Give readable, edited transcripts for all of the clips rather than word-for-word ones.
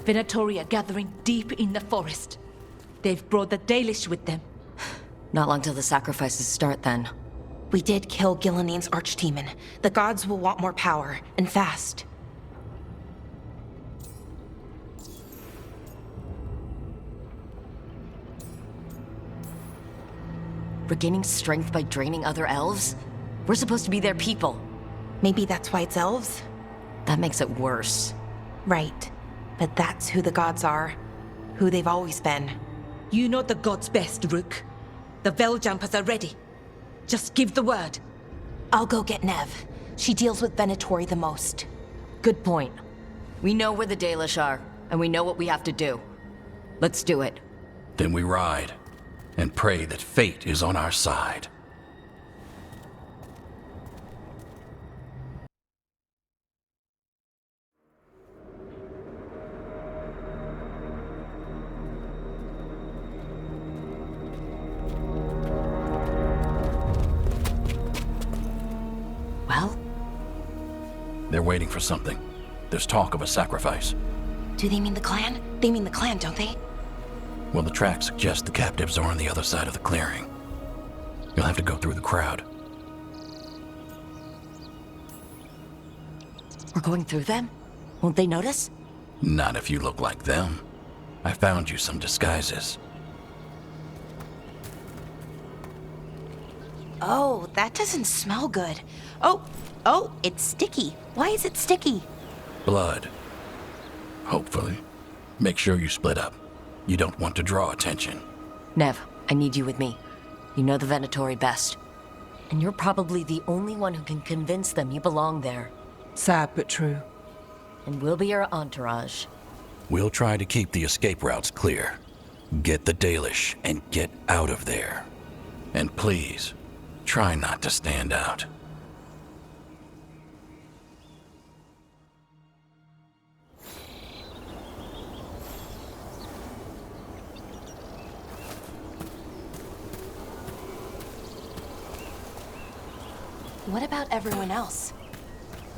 Venatori are gathering deep in the forest. They've brought the Dalish with them. Not long till the sacrifices start, then. We did kill Gillening's archdemon. The gods will want more power, and fast. Regaining strength by draining other elves? We're supposed to be their people. Maybe that's why it's elves? That makes it worse. Right. But that's who the gods are. Who they've always been. You know the gods best, Rook. The Veiljumpers are ready. Just give the word. I'll go get Neve. She deals with Venatori the most. Good point. We know where the Dalish are, and we know what we have to do. Let's do it. Then we ride, and pray that fate is on our side. Well? They're waiting for something. There's talk of a sacrifice. Do they mean the clan? They mean the clan, don't they? Well, the tracks suggest the captives are on the other side of the clearing. You'll have to go through the crowd. We're going through them? Won't they notice? Not if you look like them. I found you some disguises. Oh, that doesn't smell good. Oh, it's sticky. Why is it sticky? Blood. Hopefully. Make sure you split up. You don't want to draw attention. Neve, I need you with me. You know the Venatori best. And you're probably the only one who can convince them you belong there. Sad but true. And we'll be your entourage. We'll try to keep the escape routes clear. Get the Dalish and get out of there. And please, try not to stand out. What about everyone else?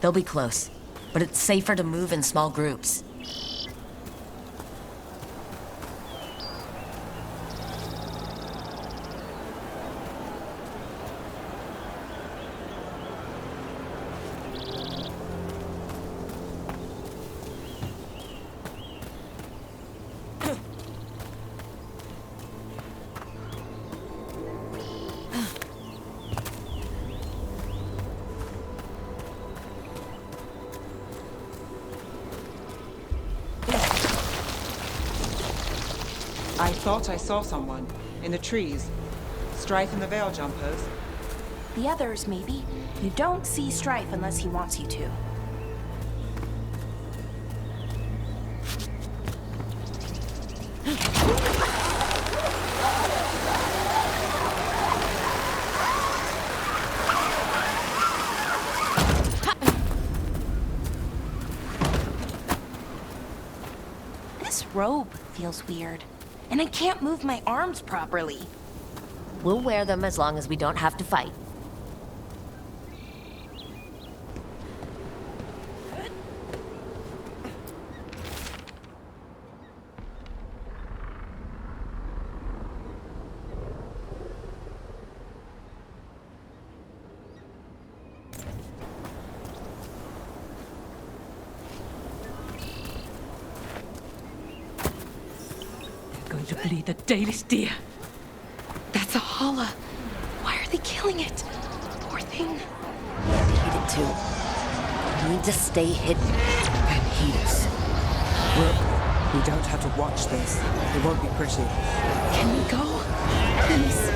They'll be close, but it's safer to move in small groups. I thought I saw someone. In the trees. Strife and the Veiljumpers. The others, maybe. You don't see Strife unless he wants you to. This robe feels weird. And I can't move my arms properly. We'll wear them as long as we don't have to fight. Going to bleed the Dalish deer. That's a holla. Why are they killing it? Poor thing. They hate it too. We need to stay hidden. And heed us. Look, we don't have to watch this. It won't be pretty. Can we go? Please.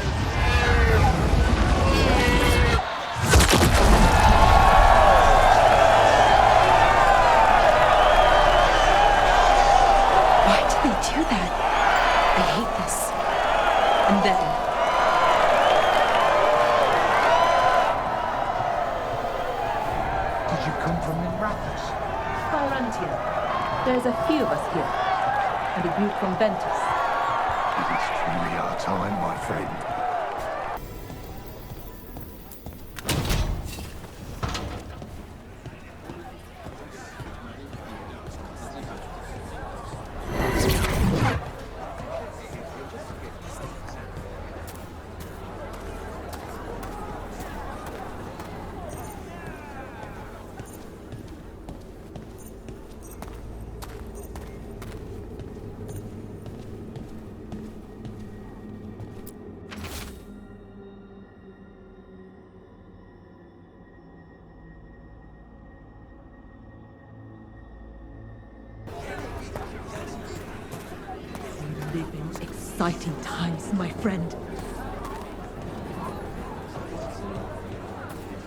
Why did they do that? I hate this. And then, Did you come from Minrathus? Pyrantia. There's a few of us here. And a group from Ventus. It is truly our time, my friend. exciting times, my friend.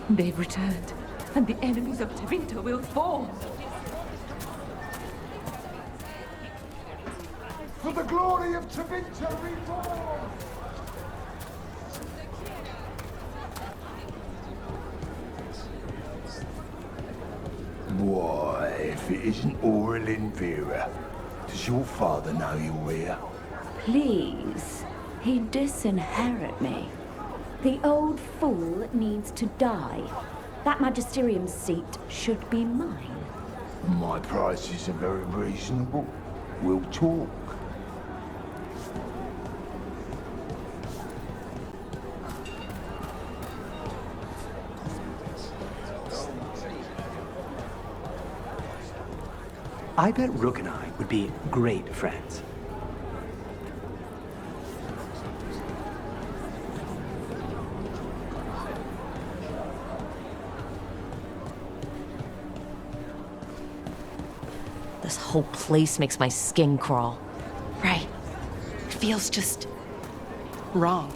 They've returned, and the enemies of Tevinter will fall. For the glory of Tevinter reborn! Why, if it isn't Aurelin Vera, does your father know you're here? Please, he'd disinherit me. The old fool needs to die. That magisterium seat should be mine. My prices are very reasonable. We'll talk. I bet Rook and I would be great friends. This whole place makes my skin crawl. Right. It feels just wrong.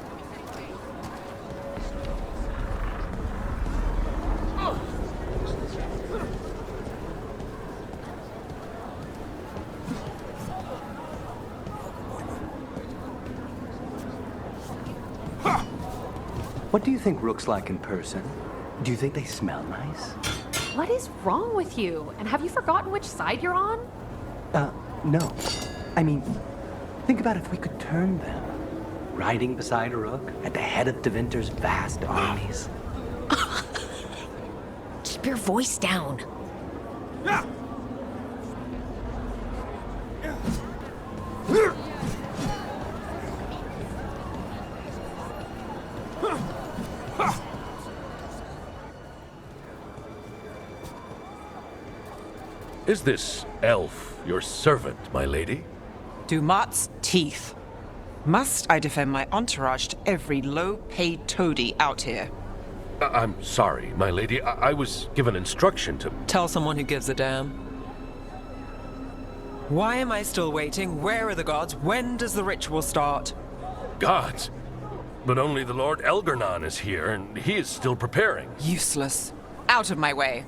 What do you think Rook's like in person? Do you think they smell nice? What is wrong with you? And have you forgotten which side you're on? No. I mean, think about if we could turn them. Riding beside a Rook at the head of Tevinter's vast armies. Keep your voice down. Is this elf your servant, my lady? Dumat's teeth. Must I defend my entourage to every low-paid toady out here? I'm sorry, my lady. I was given instruction to... Tell someone who gives a damn. Why am I still waiting? Where are the gods? When does the ritual start? Gods? But only the Lord Elgarnon is here, and he is still preparing. Useless. Out of my way.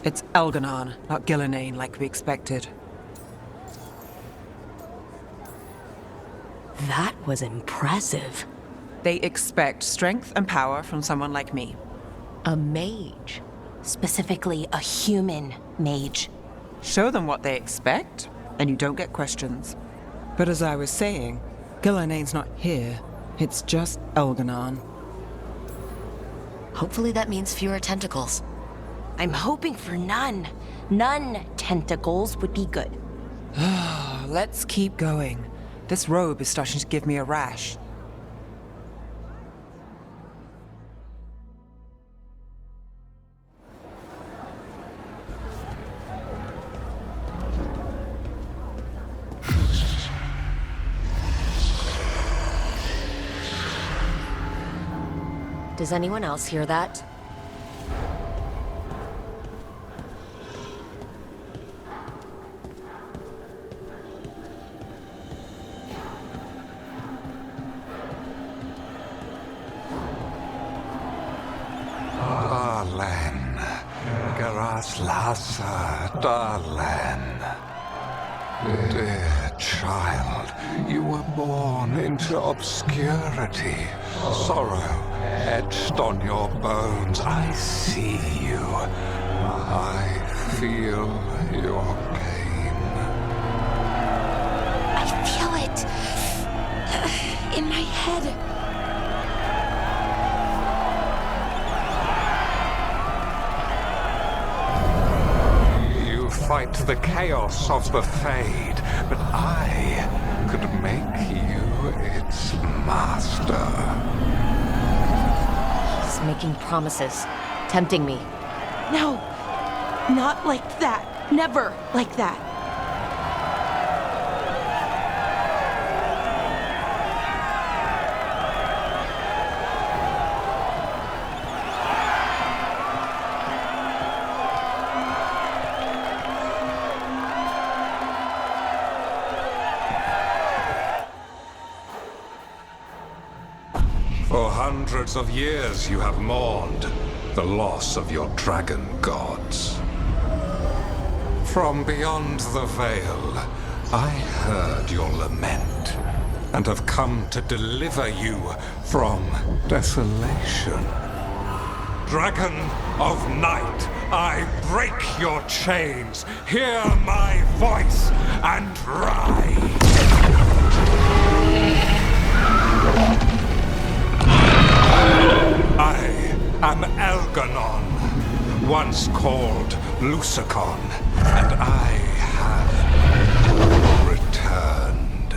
It's Elgarnon, not Gillenane, like we expected. That was impressive. They expect strength and power from someone like me. A mage. Specifically, a human mage. Show them what they expect, and you don't get questions. But as I was saying, Gillenane's not here. It's just Elgarnon. Hopefully that means fewer tentacles. I'm hoping for none. None tentacles would be good. Let's keep going. This robe is starting to give me a rash. Does anyone else hear that? Darlen, Garaslasa, Darlen. Dear child, you were born into obscurity. Sorrow etched on your bones. I see you. I feel your pain. I feel it in my head. Fight the chaos of the Fade, but I could make you its master. He's making promises, tempting me. No, not like that. Never like that. hundreds of years you have mourned the loss of your dragon gods. From beyond the veil, I heard your lament, and have come to deliver you from desolation. Dragon of night, I break your chains. Hear my voice and ride. I am Elganon, once called Lucicon, and I have returned.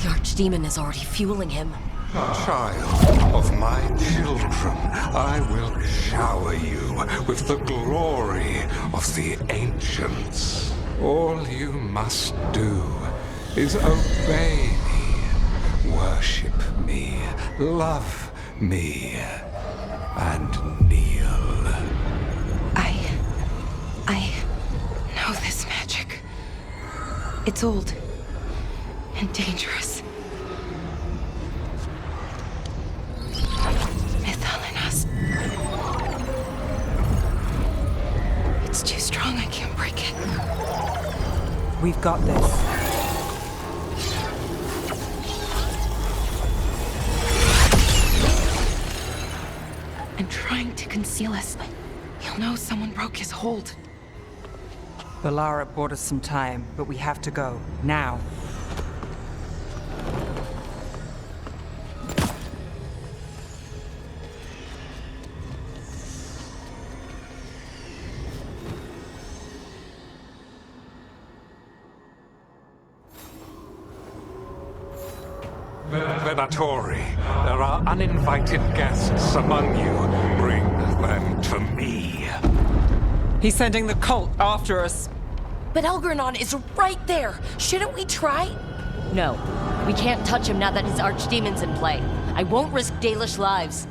The Archdemon is already fueling him. Child of my children, I will shower you with the glory of the ancients. All you must do is obey me, worship me, love me, and kneel. I know this magic. It's old and dangerous. Mythalinas. It's too strong, I can't break it. We've got this. And trying to conceal us. He'll know someone broke his hold. Bellara bought us some time, but we have to go. Now. Venatori, there are uninvited guests among you. Bring them to me. He's sending the cult after us. But Elgranon is right there. Shouldn't we try? No. We can't touch him now that his Archdemon's in play. I won't risk Dalish lives.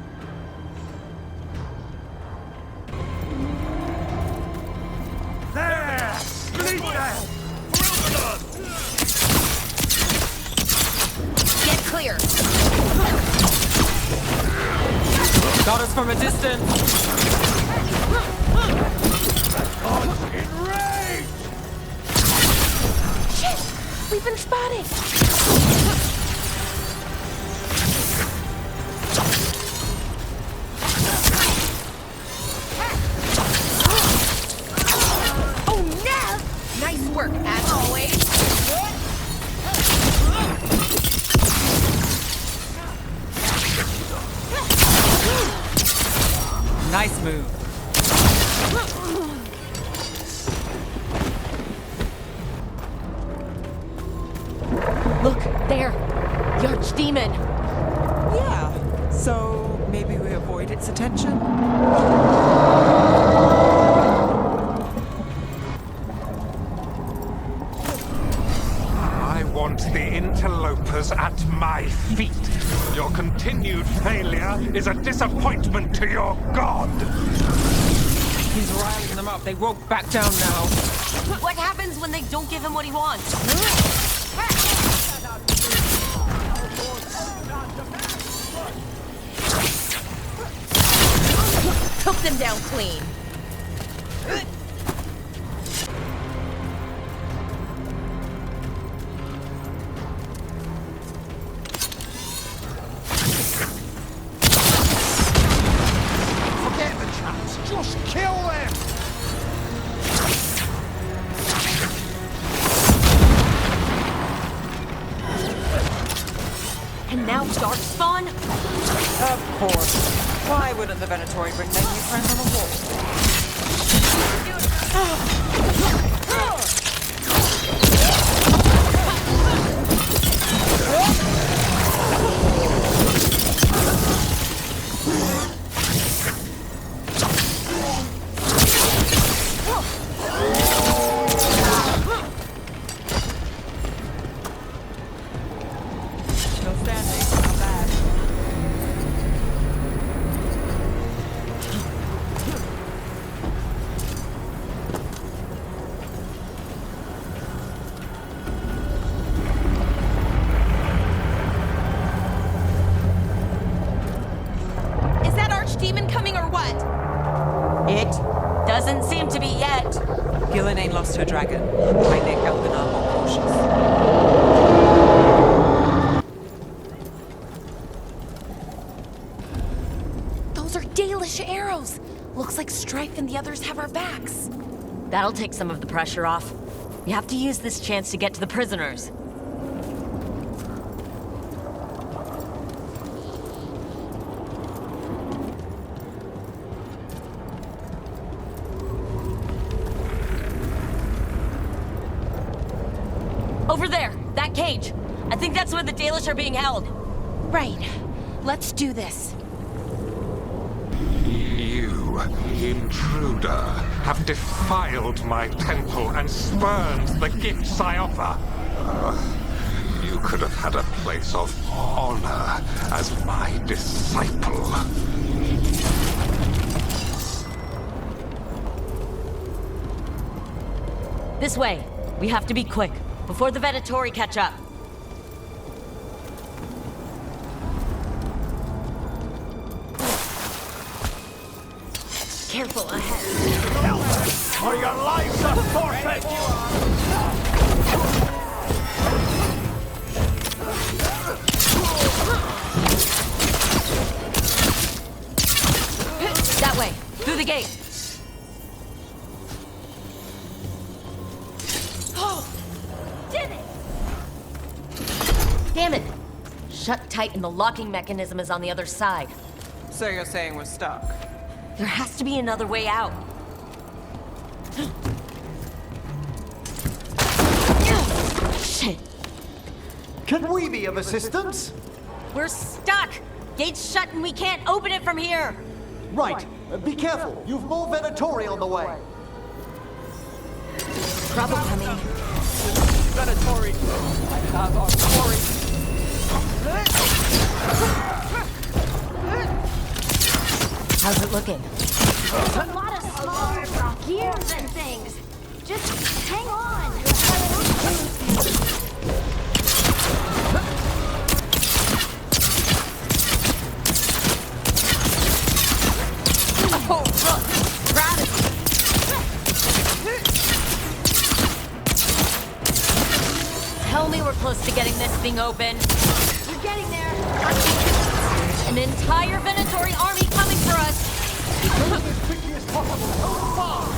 There! Meet them! Get clear! Got us from a distance. Shit! We've been spotted! Oh, Neve! Nice work, as always. Nice move. Look, there! The Archdemon! Yeah, so maybe we avoid its attention? I want the interlopers at my feet. Your continued failure is a disappointment to your god. He's riling them up. They won't back down now. What happens when they don't give him what he wants? Took them down clean. Forget the chance. Just kill them! And now Darkspawn? Of course. Why wouldn't the Venatori bring their new friends on the wall? Still standing. Not bad. Gillenane lost her dragon. Might make Elganar more cautious. Those are Dalish arrows! Looks like Strife and the others have our backs. That'll take some of the pressure off. We have to use this chance to get to the prisoners. Over there! That cage! I think that's where the Dalish are being held. Right. Let's do this. You, intruder, have defiled my temple and spurned the gifts I offer. You could have had a place of honor as my disciple. This way. We have to be quick, before the Venatori catch up. Careful ahead. Or your lives are forfeit! That way, through the gate. Oh! Did it! Damn it! Shut tight and the locking mechanism is on the other side. So you're saying we're stuck? There has to be another way out. Shit. Can we be of assistance? We're stuck! Gate's shut and we can't open it from here! Right. Be careful. You've more Venatori on the way. Trouble coming. Venatori! I have our glory! How's it looking? There's a lot of small gears and things. Just hang on. Oh, look! Gravity! Tell me we're close to getting this thing open. You're getting there. An entire Venatori army coming for us! As quickly as possible. Hold fast!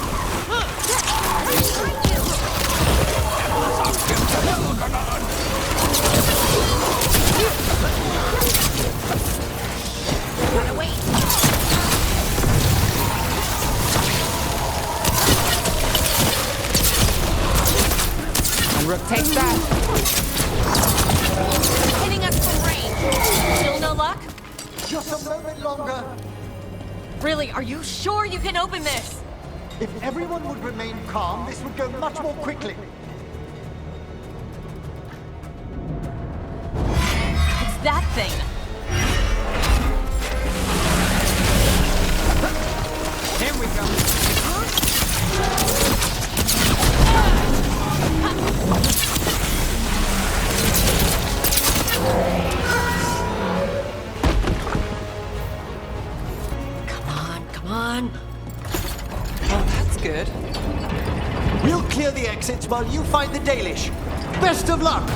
Gotta wait! And Rook takes that. Hitting us from range. Still no luck? Just a moment longer. Really, are you sure you can open this? If everyone would remain calm, this would go much more quickly. It's that thing. Here we go. Come on. Oh, that's good. We'll clear the exits while you find the Dalish. Best of luck!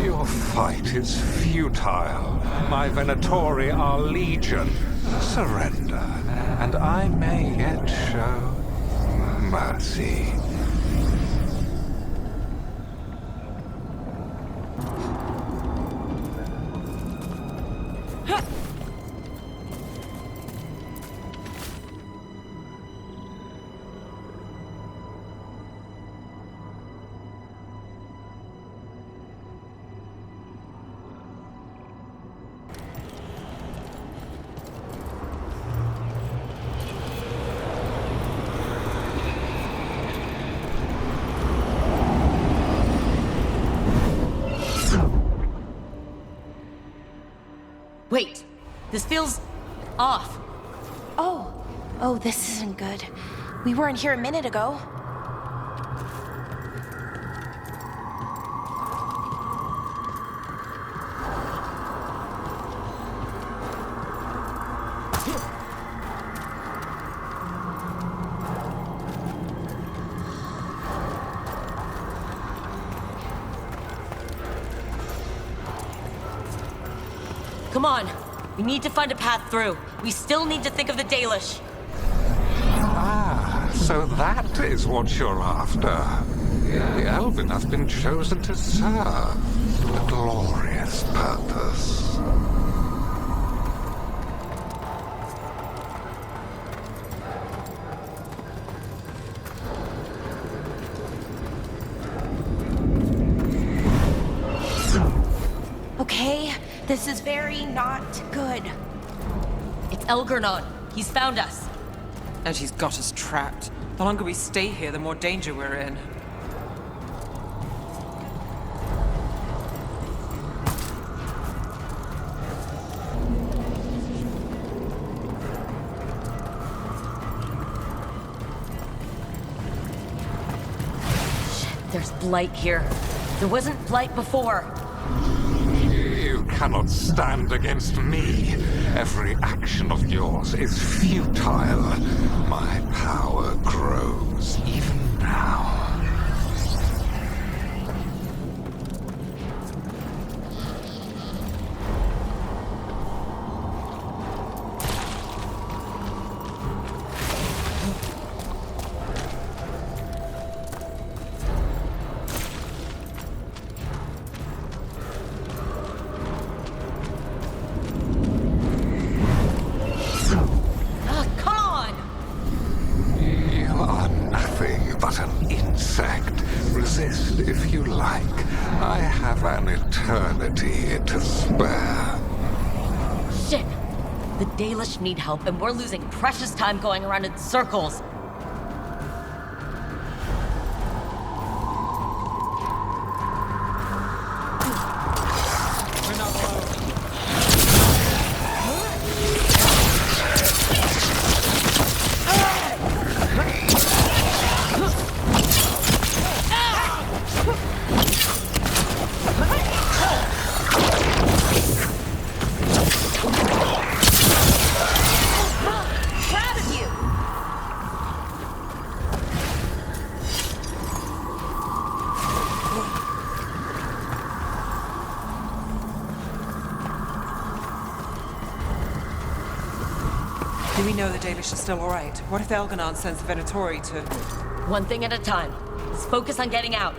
Your fight is futile. My Venatori are legion. Surrender, and I may yet show mercy. Wait, this feels off. Oh, this isn't good. We weren't here a minute ago. Come on. We need to find a path through. We still need to think of the Dalish. Ah, so that is what you're after. The Elven have been chosen to serve a glorious purpose. Okay, this is very not good. It's Elgarnon. He's found us. And she's got us trapped. The longer we stay here, the more danger we're in. Shit, there's blight here. There wasn't blight before. You cannot stand against me. Every action of yours is futile. My power grows even now. Resist if you like. I have an eternity to spare. Shit! The Dalish need help, and we're losing precious time going around in circles. Do we know the Dalish are still alright? What if Elgarnon sends the Venatori to... One thing at a time. Let's focus on getting out.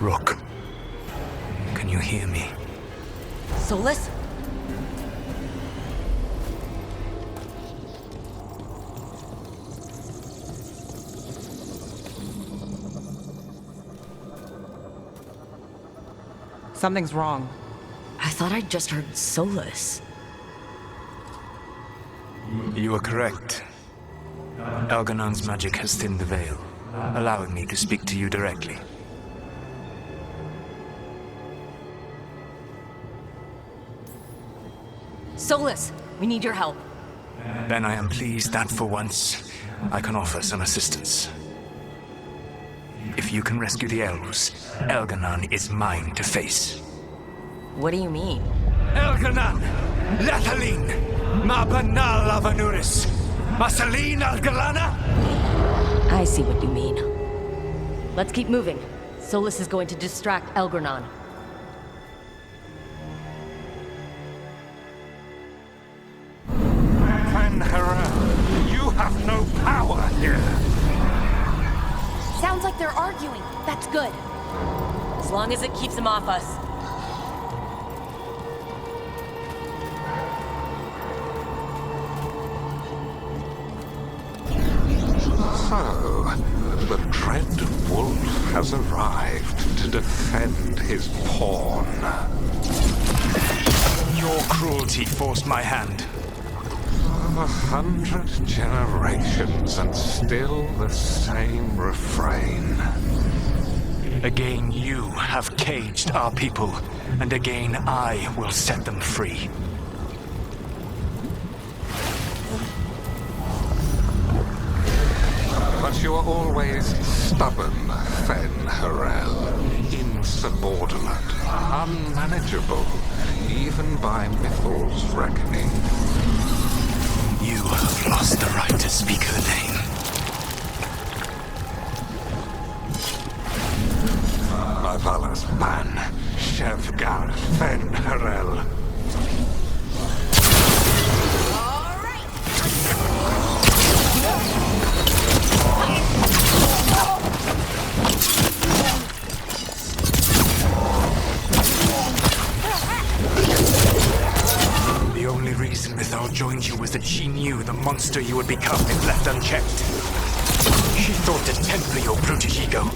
Rook, can you hear me? Solus? Something's wrong. I thought I'd just heard Solus. You are correct. Elgarnon's magic has thinned the veil, allowing me to speak to you directly. Solus, we need your help. Then I am pleased that for once, I can offer some assistance. If you can rescue the elves, Elgarnon is mine to face. What do you mean? Elgarnon! Lathaline! Ma banal avanuris! Masaline Algalana! I see what you mean. Let's keep moving. Solus is going to distract Elgarnon. You have no power here. Sounds like they're arguing. That's good. As long as it keeps them off us. So, the dread wolf has arrived to defend his pawn. Your cruelty forced my hand. 100 generations and still the same refrain. Again you have caged our people, and again I will set them free. But you are always stubborn, Fen Harel, insubordinate. unmanageable, even by Mythal's reckoning. You have lost the right to speak her name. Avalas ban, Shevgar fen Harel. The only reason Mythal joined you was that she knew the monster you would become if left unchecked. She thought to temper your proto-ego.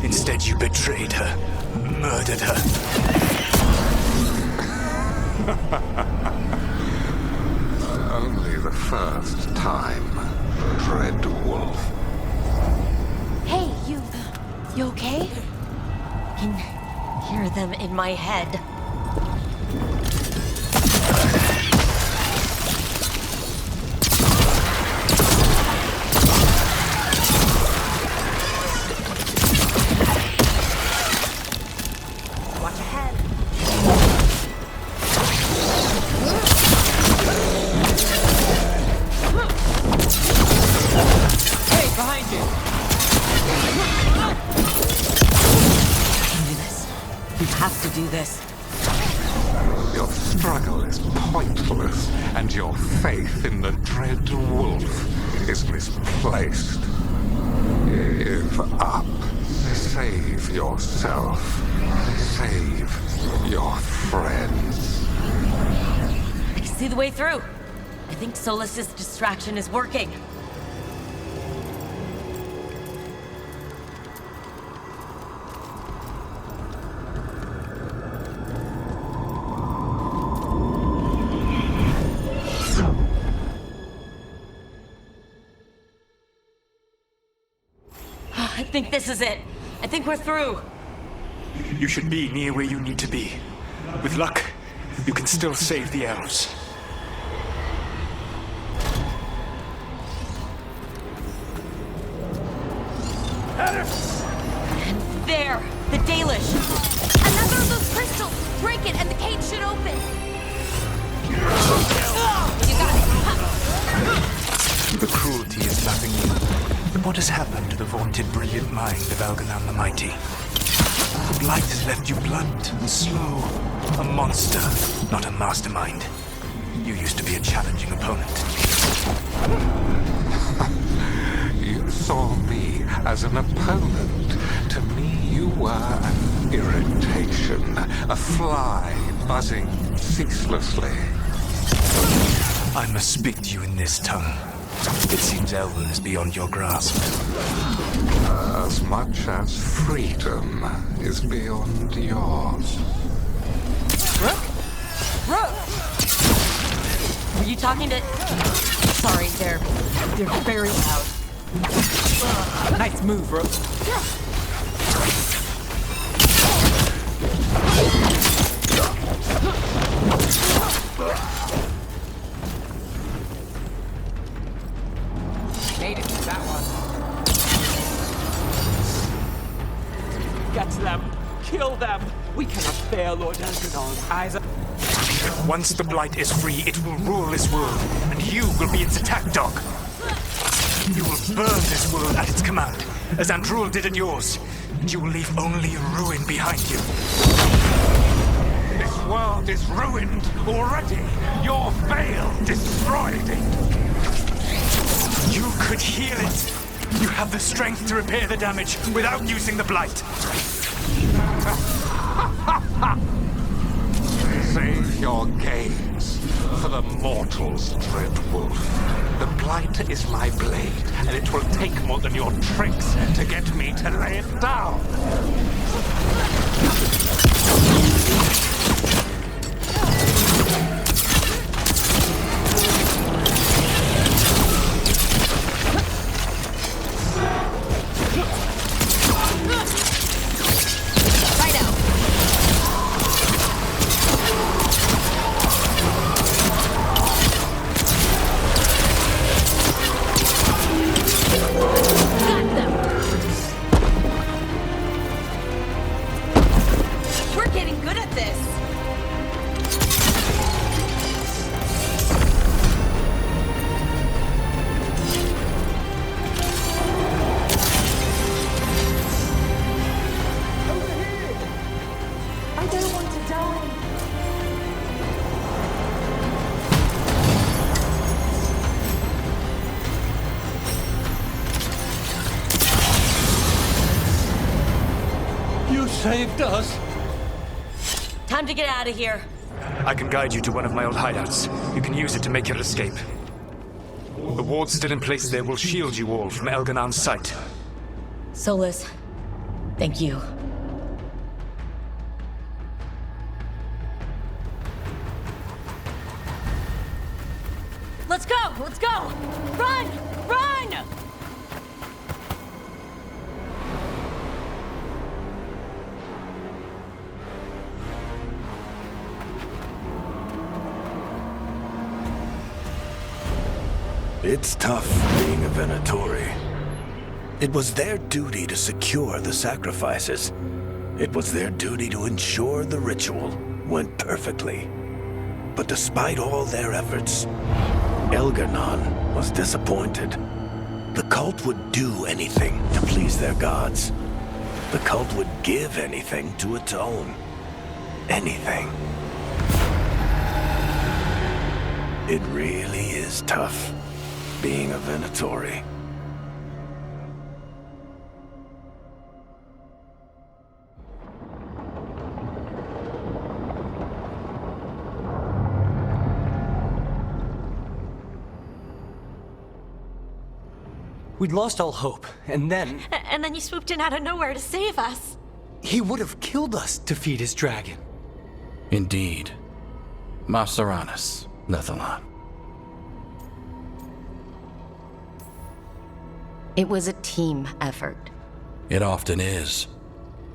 Instead, you betrayed her, murdered her. Only the first time, Dread Wolf. Hey, you okay? I can hear them in my head. Watch ahead. Hey, behind you! Do this. We have to do this. Your struggle is pointless, and your faith in the Dread Wolf is misplaced. Give up. Save yourself. Save your friends. I can see the way through. I think Solas's distraction is working. I think this is it. I think we're through. You should be near where you need to be. With luck, you can still save the elves. And there, the Dalish. Another of those crystals! Break it and the cage should open! You got it! The cruelty is nothing new. But what has happened to the vaunted brilliant mind of Elganon the Mighty? The blight has left you blunt and slow. A monster, not a mastermind. You used to be a challenging opponent. You saw me as an opponent. To me, you were an irritation, a fly buzzing ceaselessly. I must speak to you in this tongue. It seems Elven is beyond your grasp. As much as freedom is beyond yours. Rook? Rook! Were you talking to... Sorry, they're very loud. Nice move, Rook. Made it, that one. Get them! Kill them! We cannot bear Lord Elganon's eyes. Once the blight is free, it will rule this world, and you will be its attack dog. You will burn this world at its command, as Andrul did at yours, and you will leave only ruin behind you. This world is ruined already. Your veil destroyed it. You could heal it. You have the strength to repair the damage without using the blight. Save your games for the mortals, Dread Wolf. The blight is my blade, and it will take more than your tricks to get me to lay it down. this! I don't want to die. You saved us! Time to get out of here. I can guide you to one of my old hideouts. You can use it to make your escape. The wards still in place there will shield you all from Elganon's sight. Solus, thank you. Let's go! Let's go! Run! Run! It's tough being a Venatori. It was their duty to secure the sacrifices. It was their duty to ensure the ritual went perfectly. But despite all their efforts, Elganon was disappointed. The cult would do anything to please their gods. The cult would give anything to atone. Anything. It really is tough being a Venatori. We'd lost all hope, and then And then you swooped in out of nowhere to save us. he would have killed us to feed his dragon. Indeed. Maceranus, Lethalon. It was a team effort. It often is.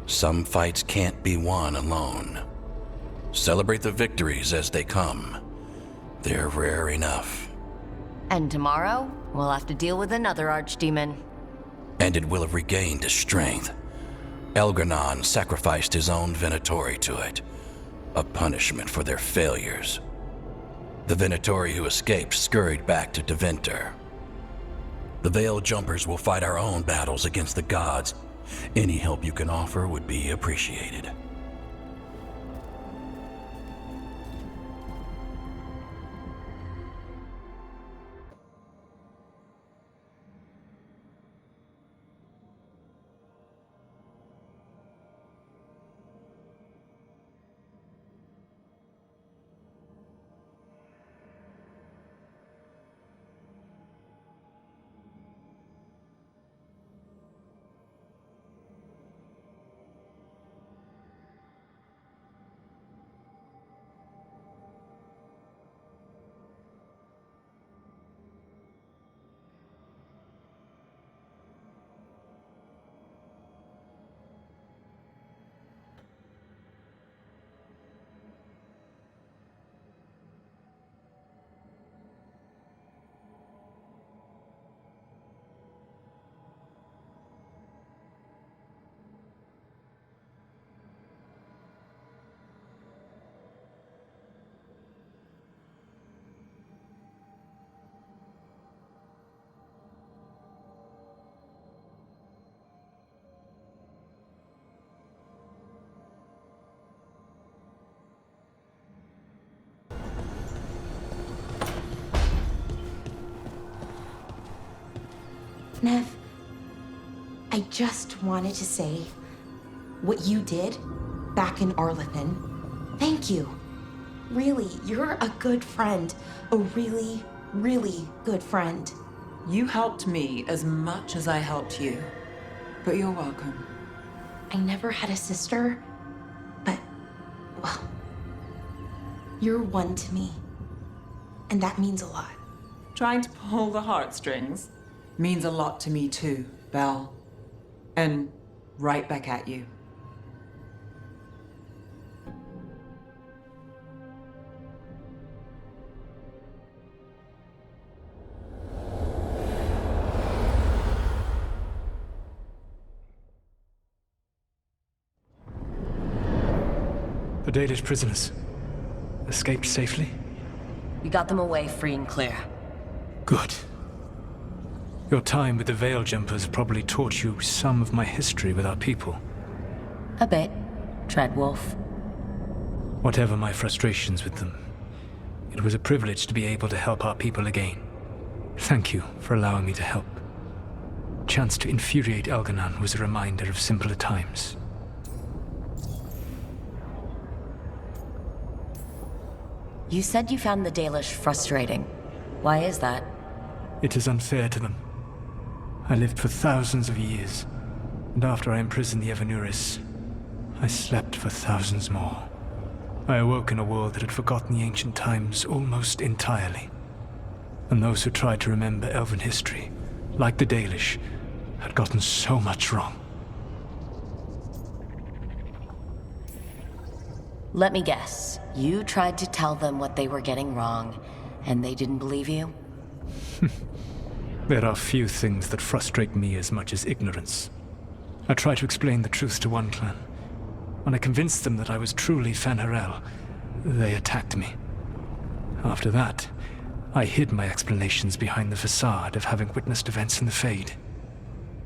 Some fights can't be won alone. Celebrate the victories as they come. They're rare enough. And tomorrow, we'll have to deal with another archdemon. And it will have regained its strength. Elganon sacrificed his own Venatori to it. A punishment for their failures. The Venatori who escaped scurried back to Deventer. The Veil Jumpers will fight our own battles against the gods. Any help you can offer would be appreciated. Neve, I just wanted to say what you did back in Arlethan. Thank you. Really, you're a good friend. A really, really good friend. You helped me as much as I helped you. But you're welcome. I never had a sister, but, well, you're one to me. And that means a lot. Trying to pull the heartstrings means a lot to me too, Belle. And right back at you. The Dalish prisoners escaped safely? We got them away free and clear. Good. Your time with the Veil Jumpers probably taught you some of my history with our people. A bit. Treadwolf. Whatever my frustrations with them, it was a privilege to be able to help our people again. Thank you for allowing me to help. Chance to infuriate Elganon was a reminder of simpler times. You said you found the Dalish frustrating. Why is that? It is unfair to them. I lived for thousands of years, and after I imprisoned the Evanuris, I slept for thousands more. I awoke in a world that had forgotten the ancient times almost entirely. And those who tried to remember Elven history, like the Dalish, had gotten so much wrong. Let me guess. You tried to tell them what they were getting wrong, and they didn't believe you? There are few things that frustrate me as much as ignorance. I tried to explain the truth to one clan. When I convinced them that I was truly Fen'Harel, they attacked me. After that, I hid my explanations behind the facade of having witnessed events in the Fade.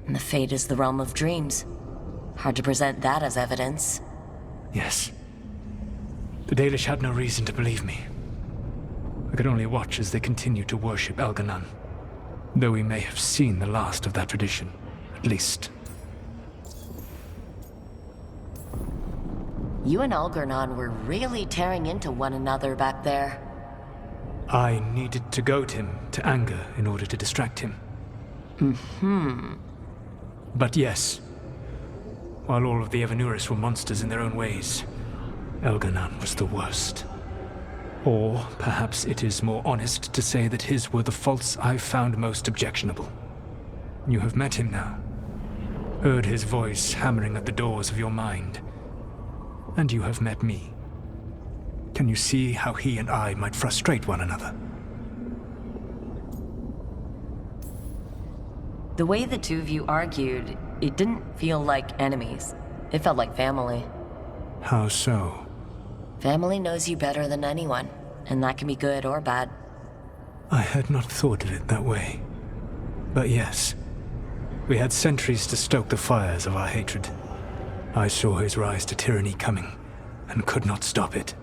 And the Fade is the realm of dreams. Hard to present that as evidence. Yes. The Dalish had no reason to believe me. I could only watch as they continued to worship Elganon, though we may have seen the last of that tradition, at least. You and Elganon were really tearing into one another back there. I needed to goad him to anger in order to distract him. But yes, while all of the Evanuris were monsters in their own ways, Elganon was the worst. Or perhaps it is more honest to say that his were the faults I found most objectionable. You have met him now, heard his voice hammering at the doors of your mind, and you have met me. Can you see how he and I might frustrate one another? The way the two of you argued, it didn't feel like enemies. It felt like family. How so? Family knows you better than anyone, and that can be good or bad. I had not thought of it that way. But yes, we had centuries to stoke the fires of our hatred. I saw his rise to tyranny coming, and could not stop it.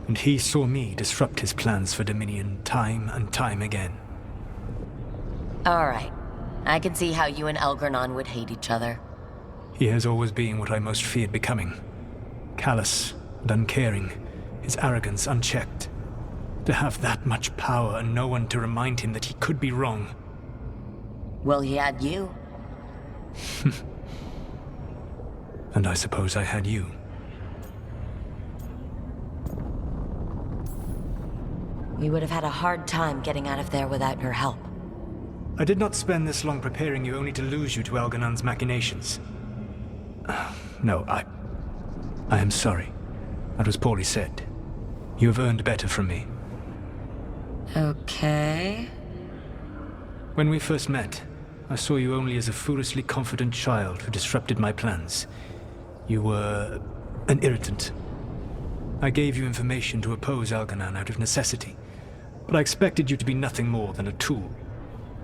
And he saw me disrupt his plans for dominion time and time again. All right. I can see how you and Elganon would hate each other. He has always been what I most feared becoming. Callous and uncaring, his arrogance unchecked. To have that much power and no one to remind him that he could be wrong. Well, he had you. And I suppose I had you. We would have had a hard time getting out of there without your help. I did not spend this long preparing you only to lose you to Elganon's machinations. No, I am sorry. That was poorly said. You have earned better from me. Okay. When we first met, I saw you only as a foolishly confident child who disrupted my plans. You were an irritant. I gave you information to oppose Elganon out of necessity, but I expected you to be nothing more than a tool.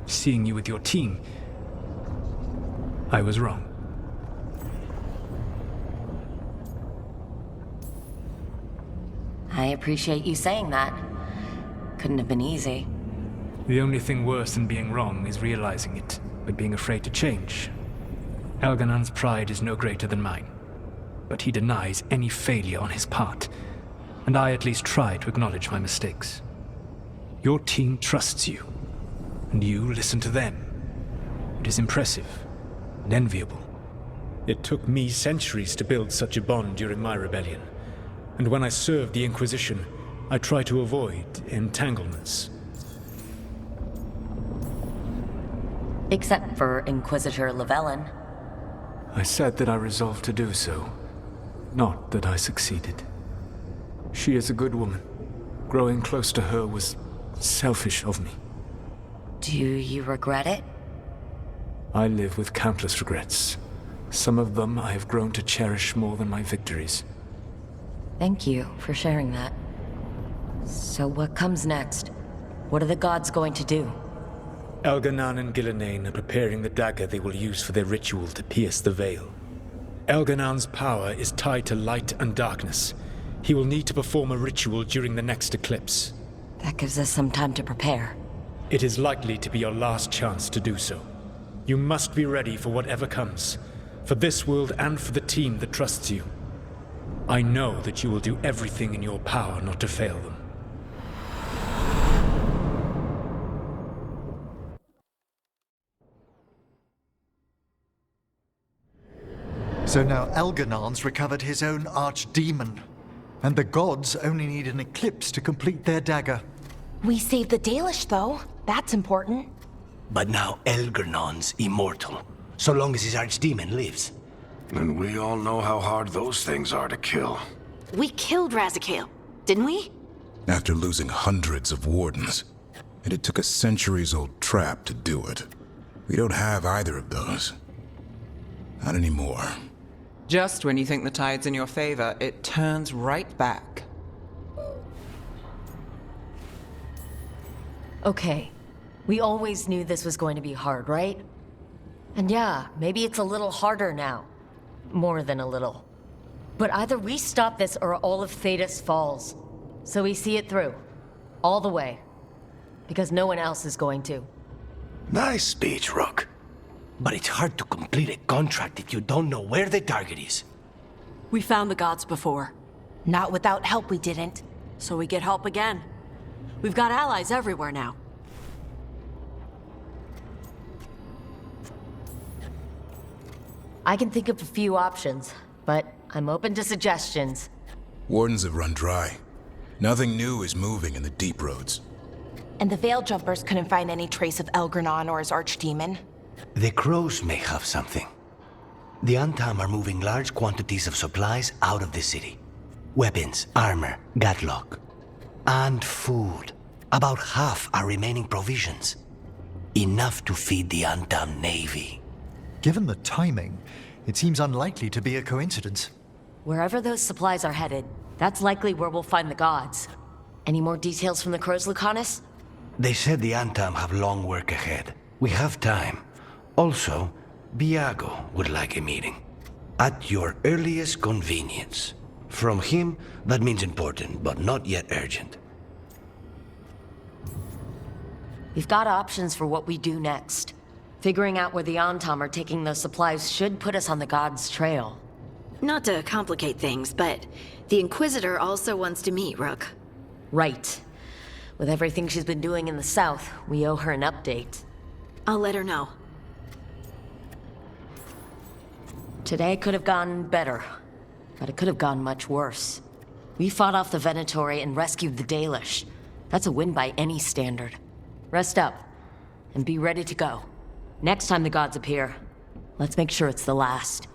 Seeing you with your team, I was wrong. I appreciate you saying that. Couldn't have been easy. The only thing worse than being wrong is realizing it, but being afraid to change. Elganon's pride is no greater than mine, but he denies any failure on his part, and I at least try to acknowledge my mistakes. Your team trusts you, and you listen to them. It is impressive and enviable. It took me centuries to build such a bond during my rebellion, and when I served the Inquisition, I tried to avoid entanglements. Except for Inquisitor Llewellyn. I said that I resolved to do so, not that I succeeded. She is a good woman. Growing close to her was selfish of me. Do you regret it? I live with countless regrets. Some of them I have grown to cherish more than my victories. Thank you for sharing that. So what comes next? What are the gods going to do? Elgar'nan and Gillenane are preparing the dagger they will use for their ritual to pierce the veil. Elgar'nan's power is tied to light and darkness. He will need to perform a ritual during the next eclipse. That gives us some time to prepare. It is likely to be your last chance to do so. You must be ready for whatever comes, for this world and for the team that trusts you. I know that you will do everything in your power not to fail them. So now Elgar'nan's recovered his own archdemon, and the gods only need an eclipse to complete their dagger. We saved the Dalish, though. That's important. But now Elgar'nan's immortal, so long as his archdemon lives. And we all know how hard those things are to kill. We killed Razikale, didn't we? After losing hundreds of wardens. And it took a centuries-old trap to do it. We don't have either of those. Not anymore. Just when you think the tide's in your favor, it turns right back. Okay, we always knew this was going to be hard, right? And yeah, maybe it's a little harder now. More than a little. But either we stop this or all of Thedas falls. So we see it through. All the way. Because no one else is going to. Nice speech, Rook. But it's hard to complete a contract if you don't know where the target is. We found the gods before. Not without help, we didn't. So we get help again. We've got allies everywhere now. I can think of a few options, but I'm open to suggestions. Wardens have run dry. Nothing new is moving in the deep roads. And the Veil Jumpers couldn't find any trace of Elgar'nan or his archdemon. The crows may have something. The Antam are moving large quantities of supplies out of the city. Weapons, armor, gatlock. And food. About half are remaining provisions. Enough to feed the Antam Navy. Given the timing, it seems unlikely to be a coincidence. Wherever those supplies are headed, that's likely where we'll find the gods. Any more details from the crows, Lucanis? They said the Antam have long work ahead. We have time. Also, Biago would like a meeting. At your earliest convenience. From him, that means important, but not yet urgent. We've got options for what we do next. Figuring out where the Antam are taking those supplies should put us on the gods' trail. Not to complicate things, but the Inquisitor also wants to meet Rook. Right. With everything she's been doing in the south, we owe her an update. I'll let her know. Today could have gone better, but it could have gone much worse. We fought off the Venatori and rescued the Dalish. That's a win by any standard. Rest up, and be ready to go. Next time the gods appear, let's make sure it's the last.